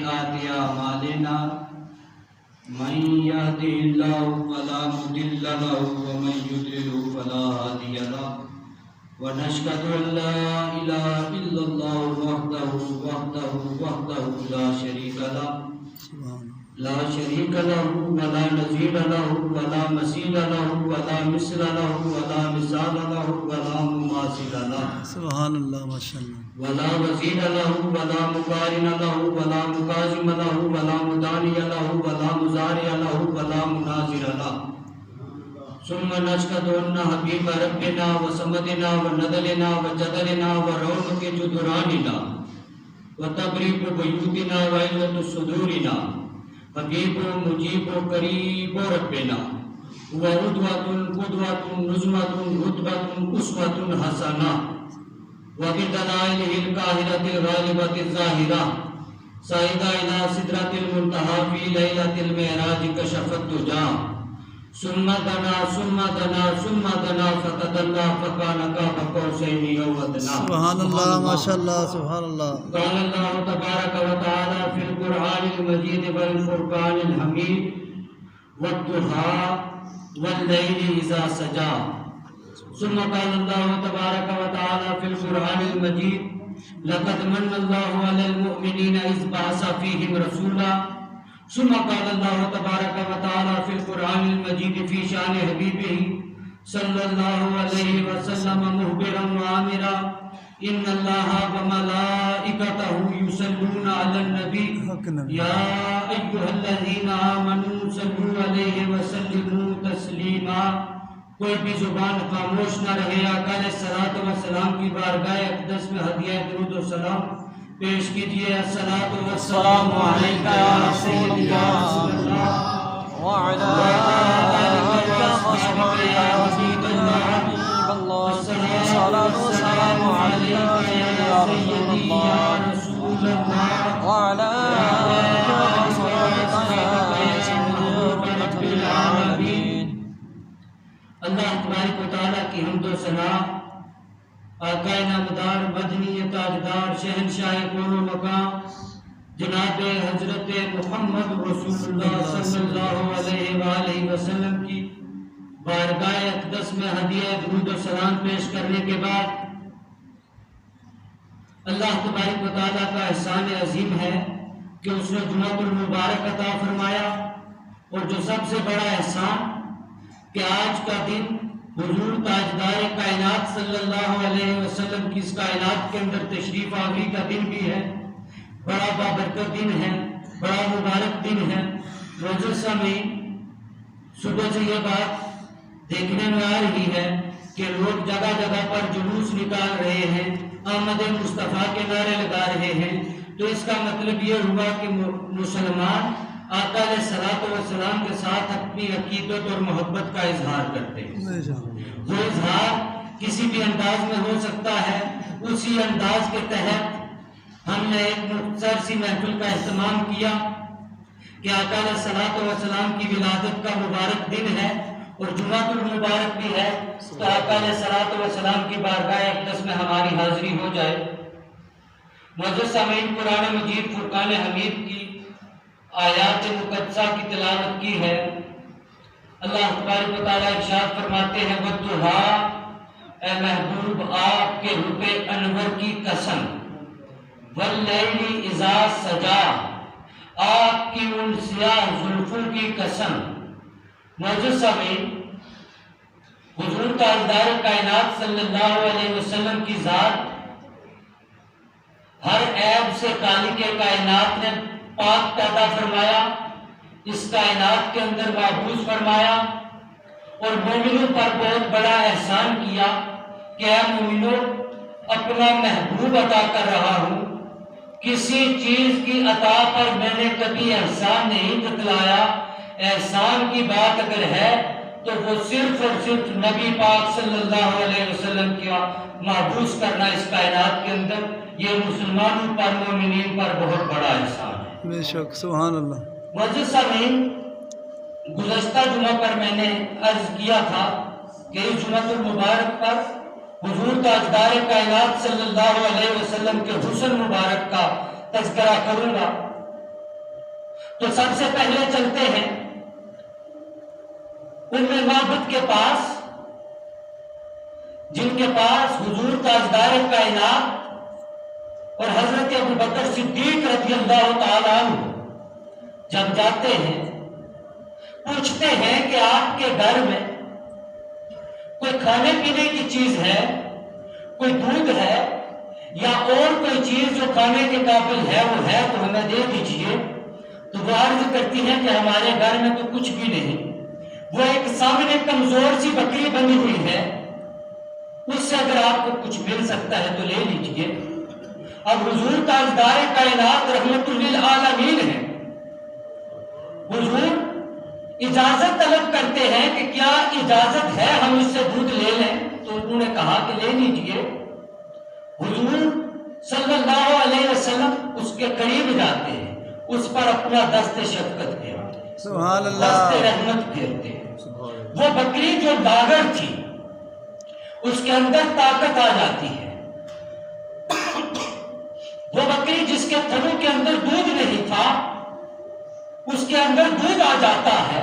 سيئات أعمالنا من يهده الله فلا مضل له ومن يضلل فلا هادي له ونشهد أن لا إله إلا الله وحده لا شريك له ولا نظير له ولا مثيل له ولا مثل له ولا مثال له ولا مماثل له سبحان اللہ ماشاء اللہ ولا وزیر له ولا مقارن له ولا مقاسم له ولا مدانی له ولا مزارع له ولا مناظر له ثم نشهد أن حبيب ربنا وصمدنا ونذلنا وجدلنا ورونق جدراننا وتبريق بيوتنا وعلة صدورنا حبيب مجيب قريب ربنا وردوة قدوة نزمة رتبة أسوة حسنة وبدلائله القاهرة الغالبة الظاهرة صعد إلى سدرة المنتهى في ليلة المعراج كشف الدجى ثم دنا فتدلى فكان قاب قوسين أو أدنى سبحان اللہ ماشاء اللہ سبحان اللہ قال الله تبارك وتعالى في القرآن المجيد والفرقان الحميد والضحى والليل إذا سجى ثم قال الله تبارك وتعالى في القرآن المجيد لقد من الله على المؤمنين إذ بعث فيهم رسولا ثم قال الله تبارك وتعالى في القرآن المجيد في شأن حبيبه صلى الله عليه وسلم مخبرا وآمرا إن الله وملائكته يصلون على النبي يا أيها الذين آمنوا صلوا عليه وسلموا تسليما کوئی بھی زبان خاموش نہ رہے آقا علیہ الصلوۃ والسلام کی بارگاہ اقدس میں ہدیہ درود و سلام پیش کیجئے الصلوۃ والسلام علیک یا رسول اللہ وعلی آلک وصحبہ یا حبیب اللہ الصلوۃ والسلام علیک یا سیدی یا رسول اللہ وعلی آلک وصحبہ رب العالمین۔ اللہ تبارک و تعالیٰ کی حمد و ثنا آقا نامدار مدنی تاجدار شہنشاہ کون و مقام جناب حضرت محمد رسول اللہ صلی اللہ علیہ وآلہ وسلم کی بارگاہ اقدس میں ہدیہ درود و سلام پیش کرنے کے بعد اللہ تبارک و تعالیٰ کا احسان عظیم ہے کہ اس نے جمعۃ المبارک عطا فرمایا، اور جو سب سے بڑا احسان کہ آج کا دن حضور تاجدار کائنات صلی اللہ علیہ وسلم کی اس کائنات کے اندر تشریف آوری کا دن بھی ہے، بڑا بابرکت دن ہے، بڑا مبارک دن ہے۔ معزز سامعین، صبح سے یہ بات دیکھنے میں آ رہی ہے کہ لوگ جگہ جگہ پر جلوس نکال رہے ہیں، آمد مصطفیٰ کے نعرے لگا رہے ہیں، تو اس کا مطلب یہ ہوا کہ مسلمان آقا علیہ الصلوۃ والسلام کے ساتھ اپنی عقیدت اور محبت کا اظہار کرتے ہیں۔ وہ اظہار کسی بھی انداز میں ہو سکتا ہے، اسی انداز کے تحت ہم نے ایک مختصر سی محفل کا اہتمام کیا کہ آقا علیہ الصلوۃ والسلام کی ولادت کا مبارک دن ہے اور جمعۃ المبارک بھی ہے، تو آقا علیہ الصلوۃ والسلام کی بارگاہ اقدس میں ہماری حاضری ہو جائے۔ معزز سامعین، قرآن مجید فرقان حمید کی آیات مقدسہ کی تلاوت کی ہے۔ اللہ تبارک و تعالیٰ ارشاد فرماتے ہیں والضحیٰ، اے محبوب آپ کے حب انور کی قسم، واللیل اذا سجا، آپ کی ان سیاہ زلفوں کی قسم۔ معزز سامعین، حضور تاجدار کائنات صلی اللہ علیہ وسلم کی ذات ہر عیب سے خالق کائنات نے پاک پیدا فرمایا، اس کائنات کے اندر محفوظ فرمایا، اور مومنوں پر بہت بڑا احسان کیا کہ اے مومنوں، اپنا محبوب عطا کر رہا ہوں، کسی چیز کی عطا پر میں نے کبھی احسان نہیں جتلایا۔ احسان کی بات اگر ہے تو وہ صرف اور صرف نبی پاک صلی اللہ علیہ وسلم کا محفوظ کرنا اس کائنات کے اندر، یہ مسلمانوں پر مومنین پر بہت بڑا احسان ہے۔ بے شک سبحان اللہ۔ معزز سامعین، گزشتہ جمعہ پر میں نے عرض کیا تھا کہ اس جمعۃ المبارک پر حضور تاجدار کائنات صلی اللہ علیہ وسلم کے حسن مبارک کا تذکرہ کروں گا، تو سب سے پہلے چلتے ہیں معبد کے پاس، جن کے پاس حضور تاجدار کائنات اور حضرت ابوبکر صدیق رضی اللہ تعالیٰ عنہ جب جاتے ہیں، پوچھتے ہیں کہ آپ کے گھر میں کوئی کھانے پینے کی چیز ہے، کوئی دودھ ہے یا اور کوئی چیز جو کھانے کے قابل ہے وہ ہے تو ہمیں دے دیجئے۔ تو وہ عرض کرتی ہیں کہ ہمارے گھر میں تو کچھ بھی نہیں، وہ ایک سامنے کمزور سی بکری بنی ہوئی ہے، اس سے اگر آپ کو کچھ مل سکتا ہے تو لے لیجئے۔ اب حضور تاجدار کائنات رحمت للعالمین ہیں، حضور اجازت طلب کرتے ہیں کہ کیا اجازت ہے ہم اس سے دودھ لے لیں؟ تو انہوں نے کہا کہ لے لیجئے۔ حضور صلی اللہ علیہ وسلم اس کے قریب جاتے ہیں، اس پر اپنا دست شفقت پھیرتے ہیں، سبحان اللہ، دست رحمت پھیرتے ہیں۔ وہ بکری جو لاغر تھی اس کے اندر طاقت آ جاتی ہے، وہ بکری جس کے تھنوں کے اندر دودھ نہیں تھا اس کے اندر دودھ آ جاتا ہے۔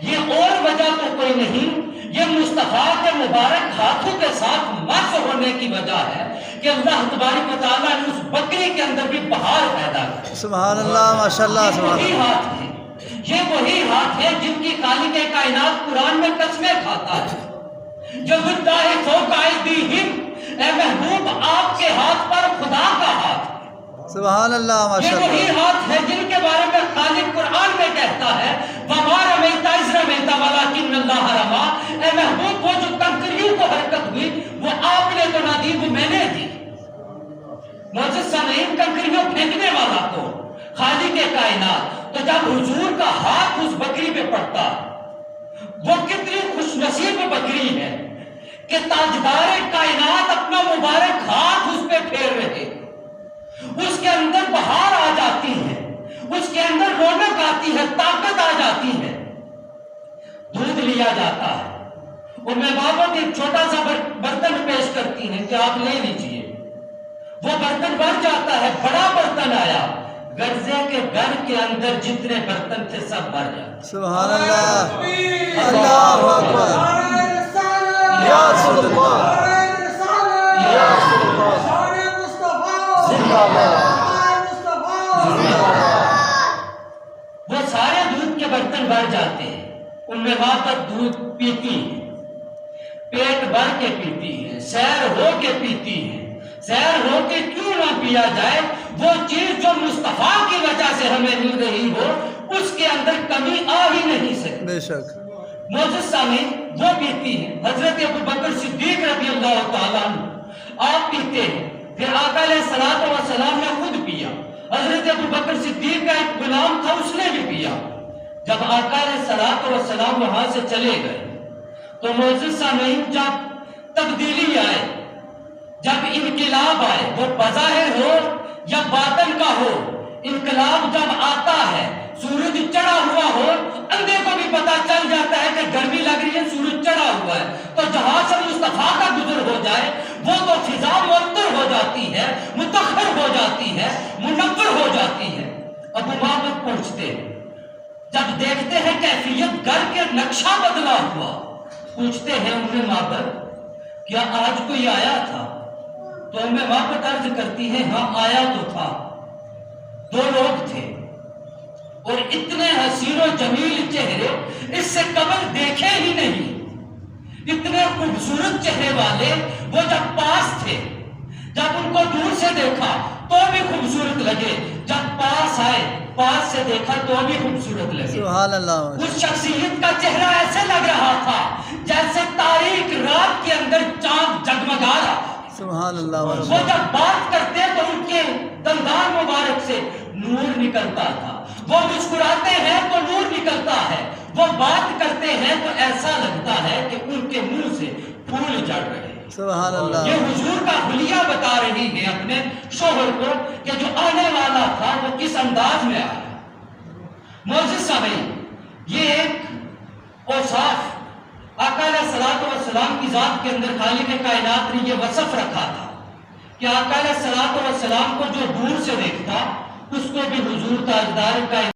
یہ اور وجہ تو کوئی نہیں، یہ مصطفیٰ کے مبارک ہاتھوں کے ساتھ مس ہونے کی وجہ ہے کہ اللہ تبارک و تعالیٰ نے اس بکری کے اندر بھی بہار پیدا کی۔ سبحان اللہ، ماشاءاللہ، سبحان اللہ۔ ہاتھ ہے، یہ وہی ہاتھ ہے جن کی خالق کائنات قرآن میں قسمیں کھاتا ہے، جو اللہ فوق ایدیہم، اے محبوب آپ کے ہاتھ پر خدا کا ہاتھ ہے۔ سبحان اللہ، یہ ماشاءاللہ۔ وہی ہاتھ ہے جن کے بارے میں خالق قرآن میں کہتا ہے وَمَا رَمَيْتَ إِذْ رَمَيْتَ وَلَكِنَّ اللَّهَ رَمَىٰ۔ اے محبوب وہ جو کنکریوں کو حرکت ہوئی وہ آپ نے تو نہ دی، وہ میں نے دی۔ معزز سامعین، کنکریوں پھینکنے والا کو خالق کائنات، تو جب حضور کا ہاتھ اس بکری پہ پڑتا وہ کتنی خوش نصیب بکری ہے کہ تاجدار کائنات اپنا مبارک ہاتھ اس پہ پھیر رہے، اس کے اندر بہار آ جاتی ہے، اس کے اندر رونق آتی ہے، طاقت آ جاتی ہے، دودھ لیا جاتا ہے۔ ام بابت ایک چھوٹا سا برتن پیش کرتی ہیں کہ آپ لے لیجئے، وہ برتن بھر جاتا ہے، بڑا برتن آیا، گرزے کے گھر کے اندر جتنے برتن تھے سب بھر جاتے۔ سبحان اللہ، اللہ اکبر، یا رسول اللہ، یا رسول اللہ، زندہ باد۔ وہ سارے دودھ کے برتن بھر جاتے ہیں، ان میں واپس دودھ پیتی ہے، پیٹ بھر کے پیتی ہے، سیر ہو کے پیتی ہے۔ سیر ہو کے کیوں نہ پیا جائے؟ وہ چیز جو مصطفیٰ کی وجہ سے ہمیں مل رہی ہو اس کے اندر کمی آ ہی نہیں سکتی۔ بے شک۔ معزز سامعین، وہ پیتی ہے، حضرت ابوبکر صدیق رضی اللہ تعالیٰ عنہ آپ پیتے ہیں، پھر آقا علیہ الصلوۃ والسلام نے خود پیا، حضرت ابوبکر صدیق کا ایک غلام تھا اس نے بھی پیا۔ جب آقا علیہ الصلوۃ والسلام وہاں سے چلے گئے تو معزز سامعین، جب تبدیلی آئے، جب انقلاب آئے، وہ بظاہر ہو یا باطن کا ہو، انقلاب جب آتا ہے، سورج چڑھا ہوا ہو، اندھے کو بھی پتا چل جاتا ہے کہ گرمی لگ رہی ہے، سورج چڑھا ہوا ہے، تو جہاں سے مصطفیٰ کا گزر ہو جائے وہ تو فضا معطر ہو جاتی ہے، متخر ہو جاتی ہے، منور ہو جاتی ہے۔ ابو معبد پہنچتے ہیں، جب دیکھتے ہیں کیفیت گھر کے نقشہ بدلا ہوا، پوچھتے ہیں ام معبد کیا آج کوئی آیا تھا؟ تو ام معبد عرض کرتی ہے ہاں آیا تو تھا، دو لوگ تھے اور اتنے حسین و جمیل چہرے اس سے قبل دیکھے ہی نہیں، اتنے خوبصورت چہرے والے، وہ جب پاس تھے، جب ان کو دور سے دیکھا تو بھی خوبصورت لگے، جب پاس آئے پاس سے دیکھا تو بھی خوبصورت لگے۔ سبحان اللہ۔ اس شخصیت کا چہرہ ایسے لگ رہا تھا جیسے تاریک رات کے اندر چاند جگمگا رہا۔ سبحان اللہ۔ وہ جب بات کرتے تو ان کے دندان مبارک سے نور نکلتا تھا، وہ مسکراتے ہیں تو نور نکلتا ہے، وہ بات کرتے ہیں تو ایسا لگتا ہے کہ ان کے منہ سے پھول جڑ رہے ہیں۔ سبحان اللہ۔ یہ حضور کا حلیہ بتا رہی ہے اپنے شوہر کو کہ جو آنے والا تھا وہ کس انداز میں آیا۔ معزز سامعین، یہ ایک اوصاف آقا علیہ الصلوۃ والسلام کی ذات کے اندر خالق کائنات نے یہ وصف رکھا تھا کہ آقا علیہ الصلوۃ والسلام کو جو دور سے دیکھتا اس کو بھی حضور تاجدار کائنات